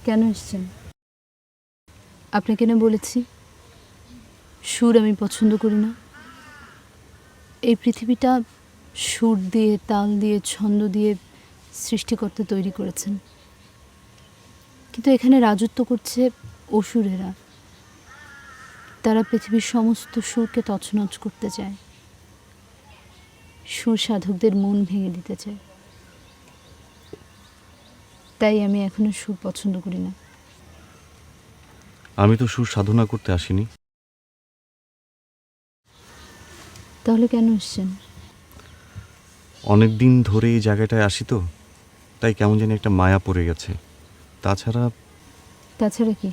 কেন এসেছেন? আপনাকে না বলেছি সুর আমি পছন্দ করি না। এই পৃথিবীটা সুর দিয়ে, তাল দিয়ে, ছন্দ দিয়ে সৃষ্টিকর্তা তৈরি করেছেন, কিন্তু এখানে রাজত্ব করছে অসুরেরা। তারা পৃথিবীর সমস্ত সুরকে তছনছ করতে চায়, সুর সাধকদের মন ভেঙে দিতে চায়। তাই আমি এখনো সুর পছন্দ করি না। আমি তো সুর সাধনা করতে আসিনি। তাহলে কেন এসছেন? অনেক দিন ধরে এই জায়গাটায় আসি তো, তাই কেমন জানি একটা মায়া পড়ে গেছে। তাছাড়া কি?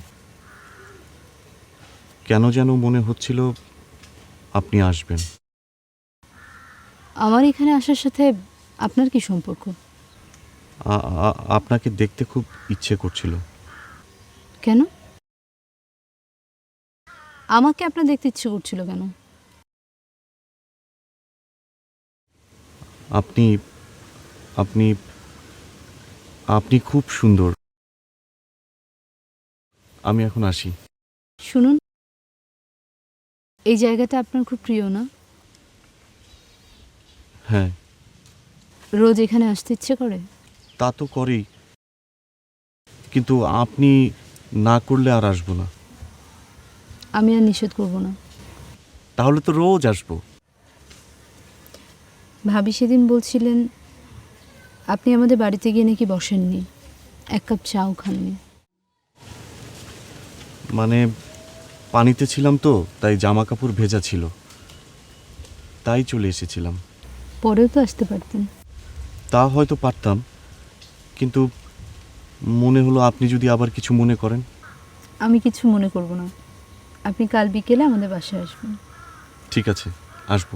কেন যেন মনে হচ্ছিল আপনি আসবেন। আমার এখানে আসার সাথে আপনার কি সম্পর্ক? আপনাকে দেখতে খুব ইচ্ছে করছিল। কেন? আমাকে আপনার দেখতে ইচ্ছে করছিল কেন? আপনি আপনি আপনি খুব সুন্দর। আমি এখন আসি। শুনুন, এই জায়গাটা আপনার খুব প্রিয় না? হ্যাঁ, রোজ এখানে আসতে ইচ্ছে করে? তা তো করেই, কিন্তু আপনি না করলে আর আসবো না। আমি আর নিষেধ করব না। তাহলে তো রোজ আসবো। ভাবি সেদিন বলছিলেন আপনি আমাদের বাড়িতে গিয়ে নাকি বসেননি, এক কাপ চাও খাননি। মানে পানিতে ছিলাম তো, তাই জামা কাপড় ভেজা ছিল, তাই চলে এসেছিলাম। পরেও তো আসতে পারতেন। তা হয়তো পারতাম, কিন্তু মনে হলো আপনি যদি আবার কিছু মনে করেন। আমি কিছু মনে করব না। আপনি কাল বিকেলে আমাদের বাসায় আসবেন। ঠিক আছে, আসবো।